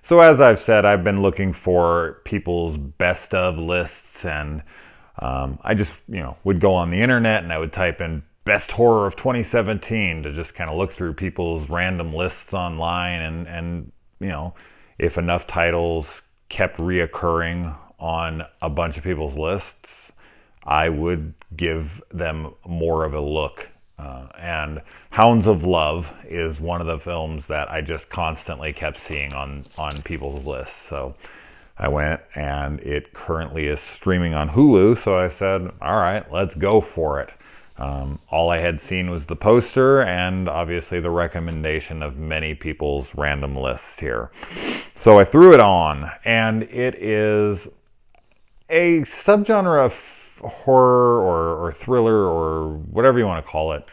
So as I've said, I've been looking for people's best of lists, and I just, would go on the internet and I would type in best horror of 2017 to just kind of look through people's random lists online, and if enough titles kept reoccurring on a bunch of people's lists, I would give them more of a look. And Hounds of Love is one of the films that I just constantly kept seeing on people's lists. So I went, and it currently is streaming on Hulu. So I said, all right, let's go for it. All I had seen was the poster and obviously the recommendation of many people's random lists here. So I threw it on, and it is a subgenre of horror or thriller or whatever you want to call it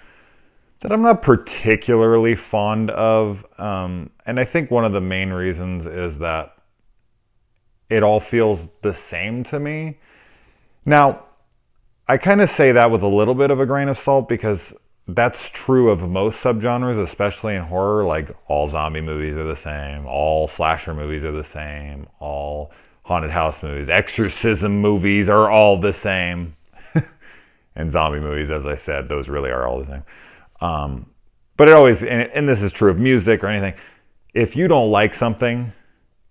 that I'm not particularly fond of. And I think one of the main reasons is that it all feels the same to me. Now, I kind of say that with a little bit of a grain of salt because that's true of most subgenres, especially in horror. Like, all zombie movies are the same, all slasher movies are the same, all haunted house movies, exorcism movies are all the same. And zombie movies, as I said, those really are all the same. But it always, and this is true of music or anything, if you don't like something,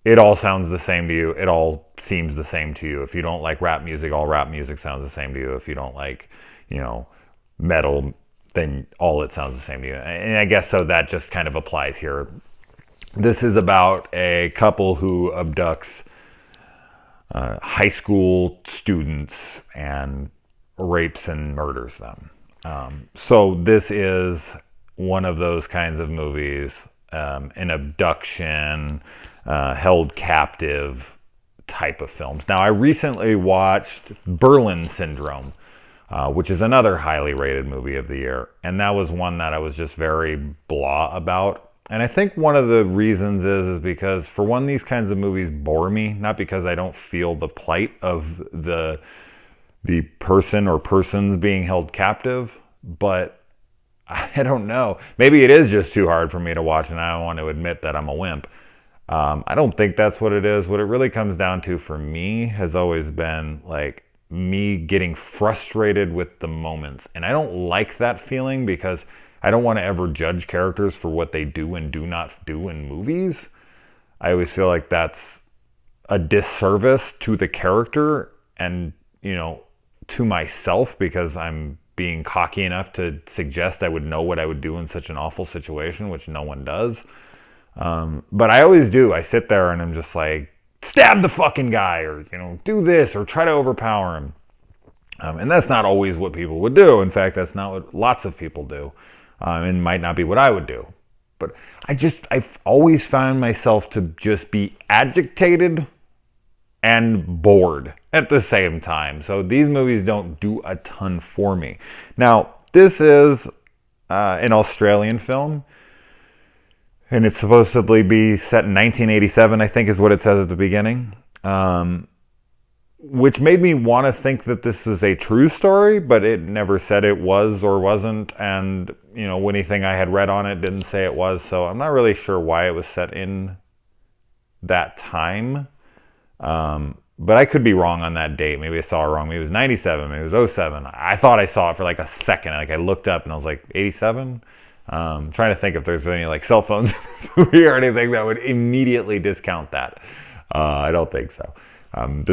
it all sounds the same to you. It all seems the same to you. If you don't like rap music, all rap music sounds the same to you. If you don't like, metal, then all it sounds the same to you. And I guess so that just kind of applies here. This is about a couple who abducts high school students and rapes and murders them. So this is one of those kinds of movies, an abduction, held captive type of films. Now, I recently watched Berlin Syndrome, which is another highly rated movie of the year. And that was one that I was just very blah about. And I think one of the reasons is because, for one, these kinds of movies bore me, not because I don't feel the plight of the person or persons being held captive, but I don't know. Maybe it is just too hard for me to watch, and I don't want to admit that I'm a wimp. I don't think that's what it is. What it really comes down to for me has always been like me getting frustrated with the moments. And I don't like that feeling because I don't want to ever judge characters for what they do and do not do in movies. I always feel like that's a disservice to the character and, to myself, because I'm being cocky enough to suggest I would know what I would do in such an awful situation, which no one does. But I always do. I sit there and I'm just like, stab the fucking guy, or, do this, or try to overpower him. And that's not always what people would do. In fact, that's not what lots of people do. And might not be what I would do. But I've always found myself to just be agitated and bored at the same time. So these movies don't do a ton for me. Now, this is an Australian film, and it's supposedly be set in 1987, I think is what it says at the beginning, which made me want to think that this is a true story, but it never said it was or wasn't, and anything I had read on it didn't say it was, so I'm not really sure why it was set in that time. But I could be wrong on that date. Maybe I saw it wrong. Maybe it was 97. Maybe it was 07. I thought I saw it for like a second. Like, I looked up and I was like, 87? Trying to think if there's any like cell phones in this movie or anything that would immediately discount that. I don't think so.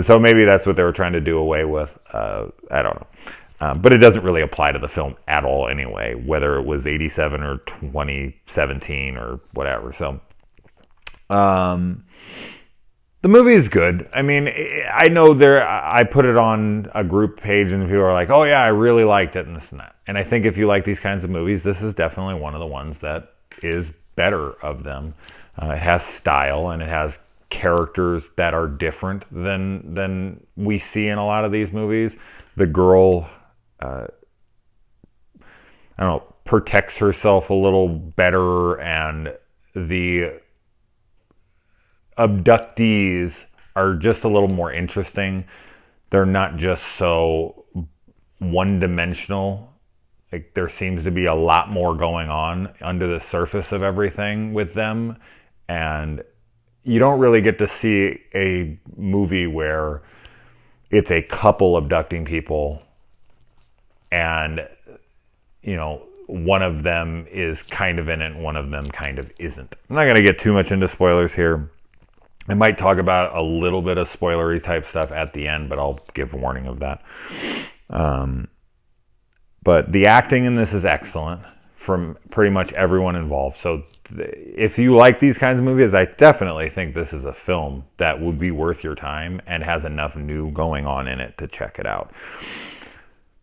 So maybe that's what they were trying to do away with. I don't know. But it doesn't really apply to the film at all anyway, whether it was 87 or 2017 or whatever. So, the movie is good. I mean, I know I put it on a group page and people are like, oh yeah, I really liked it and this and that. And I think if you like these kinds of movies, this is definitely one of the ones that is better of them. It has style and it has characters that are different than we see in a lot of these movies. The girl, I don't know, protects herself a little better, and the abductees are just a little more interesting. They're not just so one-dimensional. Like, there seems to be a lot more going on under the surface of everything with them, and you don't really get to see a movie where it's a couple abducting people and, one of them is kind of in it and one of them kind of isn't. I'm not going to get too much into spoilers here. I might talk about a little bit of spoilery type stuff at the end, but I'll give warning of that. But the acting in this is excellent from pretty much everyone involved. So if you like these kinds of movies, I definitely think this is a film that would be worth your time and has enough new going on in it to check it out.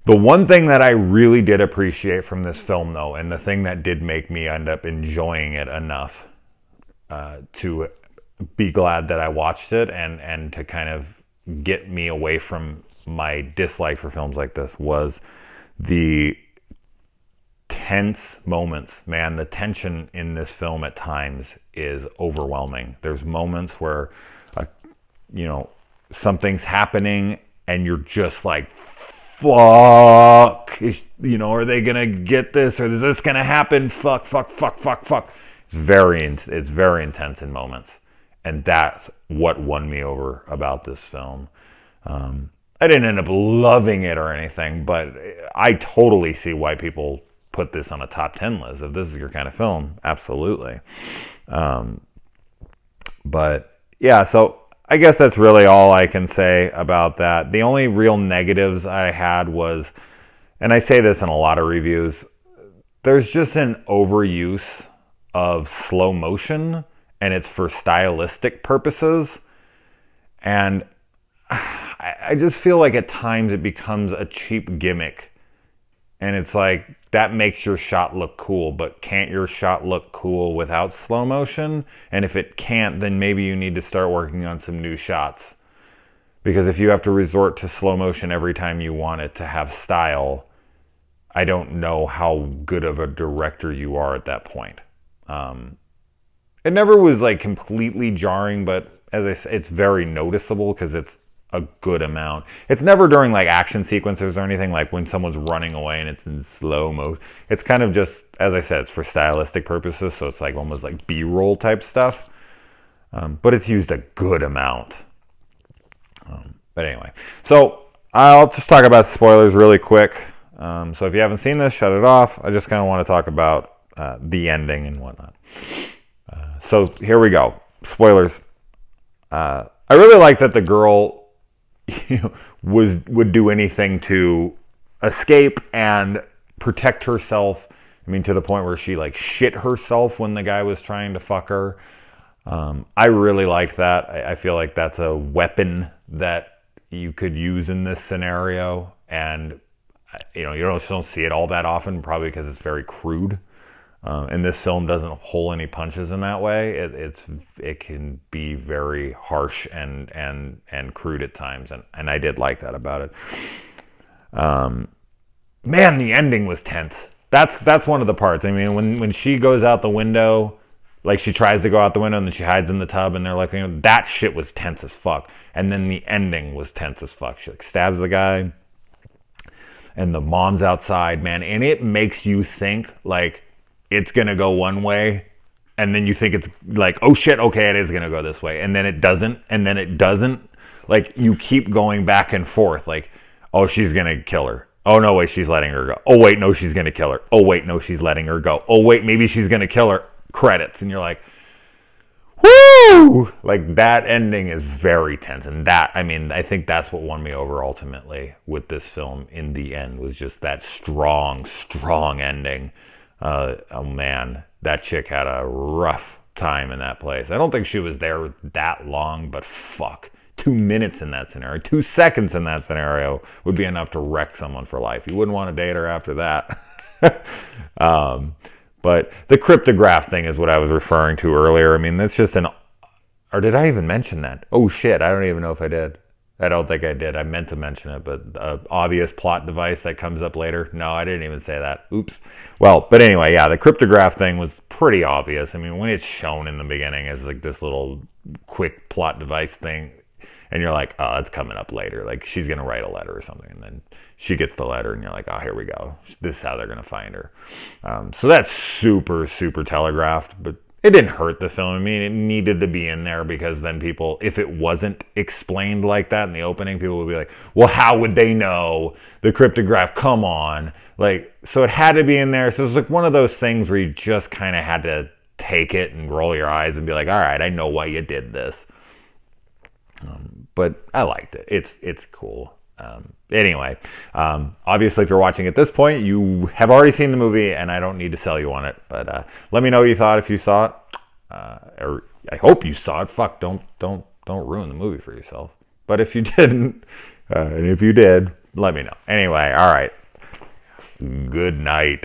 The one thing that I really did appreciate from this film, though, and the thing that did make me end up enjoying it enough to be glad that I watched it and to kind of get me away from my dislike for films like this, was the tense moments. Man, the tension in this film at times is overwhelming. There's moments where, something's happening and you're just like, fuck, are they gonna get this, or is this gonna happen? Fuck. It's very intense in moments, and that's what won me over about this film. I didn't end up loving it or anything, but I totally see why people put this on a top 10 list. If this is your kind of film, absolutely. But yeah, so I guess that's really all I can say about that. The only real negatives I had was, and I say this in a lot of reviews, there's just an overuse of slow motion, and it's for stylistic purposes. And I just feel like at times it becomes a cheap gimmick. And it's like, that makes your shot look cool, but can't your shot look cool without slow motion? And if it can't, then maybe you need to start working on some new shots. Because if you have to resort to slow motion every time you want it to have style, I don't know how good of a director you are at that point. It never was like completely jarring, but as I said, it's very noticeable because it's a good amount. It's never during like action sequences or anything, like when someone's running away and it's in slow mo. It's kind of just, as I said, it's for stylistic purposes, so it's like almost like B-roll type stuff. But it's used a good amount. But anyway, so I'll just talk about spoilers really quick. So if you haven't seen this, shut it off. I just kind of want to talk about the ending and whatnot. So here we go. Spoilers. I really like that the girl would do anything to escape and protect herself. I mean, to the point where she like shit herself when the guy was trying to fuck her. I really like that. I feel like that's a weapon that you could use in this scenario, and you don't see it all that often, probably because it's very crude. And this film doesn't pull any punches in that way. It can be very harsh and crude at times, and I did like that about it. Man, the ending was tense. That's one of the parts. I mean, when she goes out the window, like she tries to go out the window and then she hides in the tub, and they're like, that shit was tense as fuck. And then the ending was tense as fuck. She like stabs the guy, and the mom's outside, man, and it makes you think like it's gonna go one way, and then you think it's like, oh shit, okay, it is gonna go this way, and then it doesn't, and then it doesn't. Like, you keep going back and forth, like, oh, she's gonna kill her. Oh no, wait, she's letting her go. Oh wait, no, she's gonna kill her. Oh wait, no, she's letting her go. Oh wait, maybe she's gonna kill her. Credits, and you're like, woo! Like, that ending is very tense, and that, I mean, I think that's what won me over ultimately with this film in the end, was just that strong ending. Oh man, that chick had a rough time in that place. I don't think she was there that long, but fuck. 2 minutes in that scenario, 2 seconds in that scenario would be enough to wreck someone for life. You wouldn't want to date her after that. But the cryptograph thing is what I was referring to earlier. I mean, that's just or did I even mention that? Oh shit, I don't even know if I did. I don't think I did. I meant to mention it, but obvious plot device that comes up later. No, I didn't even say that. Oops. Well, but anyway, yeah, the cryptograph thing was pretty obvious. I mean, when it's shown in the beginning as like this little quick plot device thing, and you're like, oh, it's coming up later. Like, she's going to write a letter or something, and then she gets the letter, and you're like, oh, here we go. This is how they're going to find her. So that's super, super telegraphed, but it didn't hurt the film. I mean, it needed to be in there because then people, if it wasn't explained like that in the opening, people would be like, well, how would they know the cryptograph? Come on. Like, so it had to be in there. So it was like one of those things where you just kind of had to take it and roll your eyes and be like, all right, I know why you did this. But I liked it. It's cool. Anyway, obviously, if you're watching at this point, you have already seen the movie, and I don't need to sell you on it. But let me know what you thought if you saw it, or I hope you saw it. Fuck, don't ruin the movie for yourself. But if you didn't, and if you did, let me know. Anyway, all right. Good night.